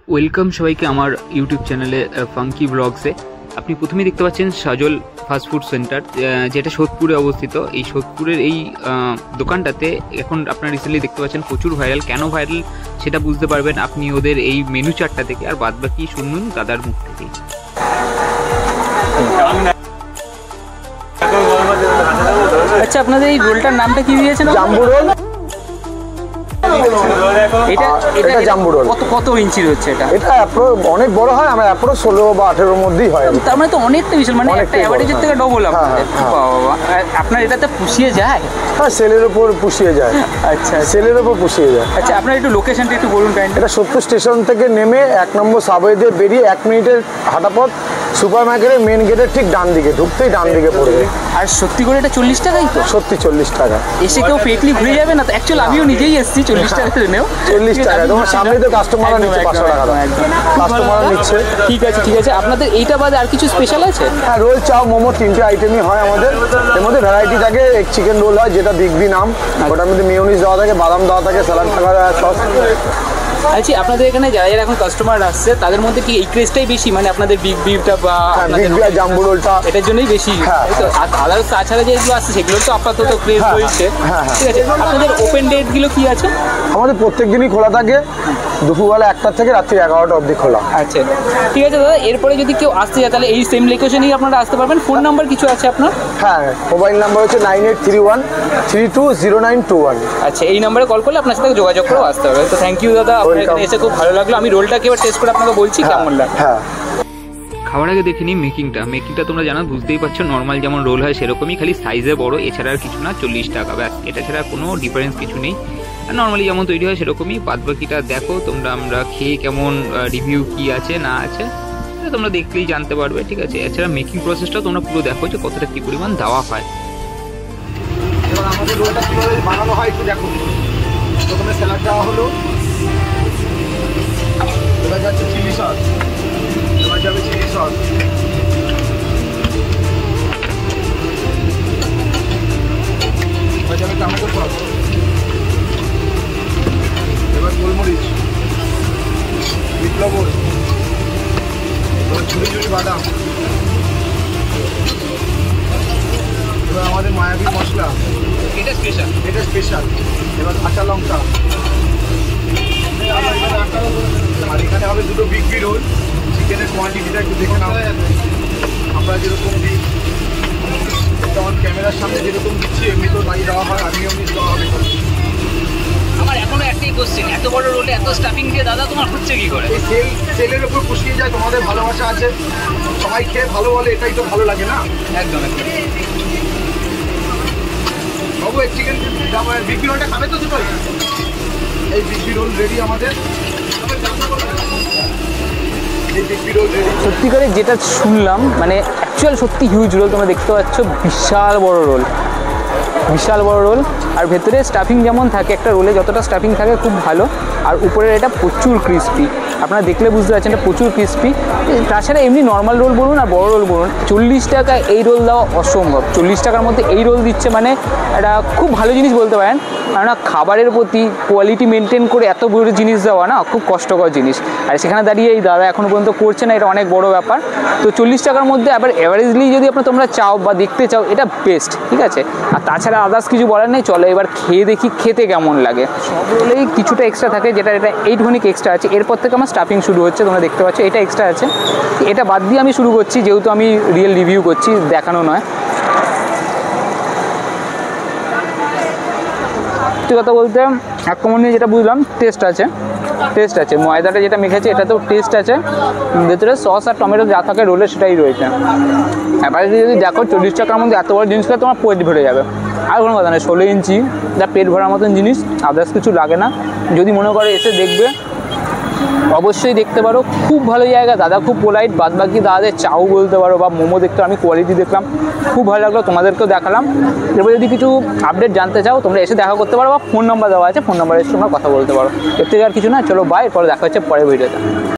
Welcome সবাইকে আমার YouTube চ্যানেলে ফাঙ্কি ব্লগসে। আপনি প্রথমেই দেখতে পাচ্ছেন সাজল ফাস্টফুড সেন্টার, যেটা সোদপুরে অবস্থিত। এই সোদপুরের এই দোকানটাতে এখন আপনারা রিসেন্টলি দেখতে পাচ্ছেন প্রচুর ভাইরাল। কেন ভাইরাল সেটা বুঝতে পারবেন আপনি ওদের এই মেনু চার্টটা থেকে, আর বাদ বাকি শুনুন দাদার মুখ থেকেই। আচ্ছা, আপনাদের এই রোলটার নামটা কি দিয়েছেন? জাম্বু রোল। এটা জাম্বু রোল। কত ইঞ্চি হচ্ছে এটা? এটা অনেক বড় হয়, আমরা 16 বা 18 মধ্যেই হয়। তার মানে তো অনেকটা বিশাল, মানে একটা এভারেজের থেকে ডবল। বাবা, আপনার এটাতে পুষিয়ে যায়? হ্যাঁ, সেলের উপর পুষিয়ে যায়। আচ্ছা, সেলের উপর পুষিয়ে যায়। আচ্ছা, আপনার একটু লোকেশনটা একটু বলুন কাইন্ডলি। এটা সোদপুর স্টেশন থেকে নেমে 1 নম্বর সাবওয়ে দিয়ে বেরিয়ে 1 মিনিটের হাঁটা পথ, সুপার মার্কেটের মেন গেটের ঠিক ডান দিকে ঢুকতেই ডান দিকে পড়বে। আর সত্যি করে এটা 40 টাকাই তো? সত্যি 40 টাকা। এসে কেউ ফেকলি ঘুরে যাবে না তো? অ্যাকচুয়ালি আমিও নিজেই এসেছি 40 টাকা নেও। 40 টাকা তোমার সামনে তো কাস্টমাররা নিচ্ছে 500 টাকা। কাস্টমাররা নিচ্ছে। ঠিক আছে, ঠিক আছে। আপনাদের এইটা বাদে আর কিছু স্পেশাল আছে? হ্যাঁ, রোল, চাও, মোমো, 3টে আইটেমই হয় আমাদের। এর মধ্যে ভ্যারাইটি থাকে। এক চিকেন রোল হয়, যেটা বিগ বি নাম। ওটার মধ্যে মেয়োনিজ দেওয়া থাকে, বাদাম দেওয়া থাকে, স্যালাড থাকা সস। আচ্ছা, আপনাদের এখানে যারা যারা এখন কাস্টমার আসছে তাদের মধ্যে কি এই ক্রেজটাই বেশি, মানে আপনাদের বিগ বিটা বা বিগ বি আর জাম্বু রোলটা এটার জন্যই বেশি? আলাদা তাছাড়া যেগুলো আছে সেগুলোর তো আপাতত ক্রেজ রয়েছে। ঠিক আছে, আপনাদের ওপেন ডেটগুলো কি আছে? আমাদের প্রত্যেক দিনই খোলা থাকে, দুপুরবেলা 1টা থেকে রাত্রি 11টা অবধি খোলা। আচ্ছা, ঠিক আছে দাদা। এরপরে যদি কেউ আসতে যায় তাহলে এই সেম লোকেশনেই আপনারা আসতে পারবেন। ফোন নাম্বার কিছু আছে আপনার? হ্যাঁ, মোবাইল নাম্বার হচ্ছে 9831320921। আচ্ছা, এই নাম্বারে কল করলে আপনার সাথে যোগাযোগ করেও আসতে হবে। তো থ্যাংক ইউ দাদা, আপনার এখানে এসে খুব ভালো লাগলো। আমি রোলটাকে এবার টেস্ট করে আপনাকে বলছি কেমন লাগে। হ্যাঁ, খাওয়ার আগে দেখে নিই মেকিংটা তোমরা জানো, বুঝতেই পারছো। নর্মাল যেমন রোল হয় সেরকমই, খালি সাইজে বড়, এছাড়া আর কিছু না। 40 টাকা ব্যাস, এটা ছাড়া কোনো ডিফারেন্স কিছু নেই। আর নর্মালি যেমন তৈরি হয় সেরকমই। বাদ বাকিটা দেখো তোমরা, আমরা খেয়ে কেমন রিভিউ কি আছে না আছে এটা তোমরা দেখলেই জানতে পারবে। ঠিক আছে, এছাড়া মেকিং প্রসেসটাও তোমরা পুরো দেখো যে কতটা কী পরিমাণ দেওয়া হয়। এবার আমাদের রোলটা কীভাবে বানানো হয় একটু দেখো। প্রথমে স্যালাড দেওয়া হলো, এবার যাচ্ছে চিলি সস, এবার যাবে চিলি সস, এবার যাবে টমেটো সস, এবার গোলমরিচ, বিট লবণ, এবার ঝুড়ি ঝুড়ি বাদাম, এবার আমাদের মায়াবী মশলা, এটা স্পেশাল। এবার কাঁচা লঙ্কা, আর এখানে হবে 2টো বিগ বি রোল। চিকেনের কোয়ান্টিটিটা একটু দেখে নাও। আমরা যেরকম দিই তখন ক্যামেরার সামনে যেরকম দিচ্ছি এমনি তো দাঁড়িয়ে দেওয়া হয়, আমি এমনি দেওয়া হবে। আমার এখনো একটাই কোশ্চেন, এত বড় রোলে এত স্টাফিং দিয়ে দাদা তোমার হচ্ছে কি করে? এই সেলের উপর পুষিয়ে যায়, তোমাদের ভালোবাসা আছে, সবাই খেয়ে ভালো বলে, এটাই তো ভালো লাগে না? একদম। বাবু, এই চিকেন বিগ বি রোলটা খাবে তো দুটোই? এই বিগ বি রোল রেডি আমাদের। সত্যিকারে যেটা শুনলাম, মানে অ্যাকচুয়াল সত্যি হিউজ রোল। তোমরা দেখতে পাচ্ছ বিশাল বড় রোল। আর ভেতরে স্টাফিং যেমন থাকে, একটা রোলে যতটা স্টাফিং থাকে খুব ভালো। আর উপরের এটা প্রচুর ক্রিস্পি, আপনারা দেখলে বুঝতে পারছেন এটা প্রচুর ক্রিস্পি। তাছাড়া এমনি নর্মাল রোল বলুন আর বড় রোল বলুন, 40 টাকায় এই রোল দেওয়া অসম্ভব। 40 টাকার মধ্যে এই রোল দিচ্ছে মানে এটা খুব ভালো জিনিস বলতে পারেন। কেননা খাবারের প্রতি কোয়ালিটি মেনটেন করে এত বড় জিনিস দেওয়া না খুব কষ্টকর জিনিস। আর সেখানে দাঁড়িয়ে এই দাদা এখনও পর্যন্ত করছে না, এটা অনেক বড় ব্যাপার। তো 40 টাকার মধ্যে আবার এভারেজলি যদি তোমরা চাও বা দেখতে চাও, এটা বেস্ট। ঠিক আছে, আর তাছাড়া আদার্স কিছু বলার নেই। চলো এবার খেয়ে দেখি খেতে কেমন লাগে। সব রোলেই কিছুটা এক্সট্রা থাকে, যেটা এটা 8 ঘনিক এক্সট্রা আছে। এরপর থেকে আমার স্টাফিং শুরু হচ্ছে, তোমরা দেখতে পাচ্ছ এটা এক্সট্রা আছে। এটা বাদ দিয়ে আমি শুরু করছি, যেহেতু আমি রিয়েল রিভিউ করছি, দেখানো নয়। সত্যি কথা বলতে এক কমন নিয়ে যেটা বুঝলাম, টেস্ট আছে। ময়দাটা যেটা মেখেছে এটাতেও টেস্ট আছে। ভেতরে সস আর টমেটো যা থাকে রোলে সেটাই রয়েছে। এবারে যদি দেখো 40 টাকার মধ্যে এত বড় জিনিস খেলে তোমার পেট ভরে যাবে। আর কোনো কথা নেই, 16 ইঞ্চি যা পেট ভরার মতন জিনিস, আদার্স কিছু লাগে না। যদি মনে করে এসে দেখবে, অবশ্যই দেখতে পারো। খুব ভালো জায়গা, দাদা খুব পোলাইট। বাদ বাকি দাদাদের চাও বলতে পারো বা মোমো দেখতে, আমি কোয়ালিটি দেখলাম, খুব ভালো লাগলো, তোমাদেরকেও দেখালাম। এবার যদি কিছু আপডেট জানতে চাও তোমরা এসে দেখা করতে পারো, বা ফোন নাম্বার দেওয়া আছে, ফোন নাম্বারে এসে তোমরা কথা বলতে পারো। এর থেকে আর কিছু না। চলো বাই, এরপরে দেখা হচ্ছে পরের ভিডিওতে।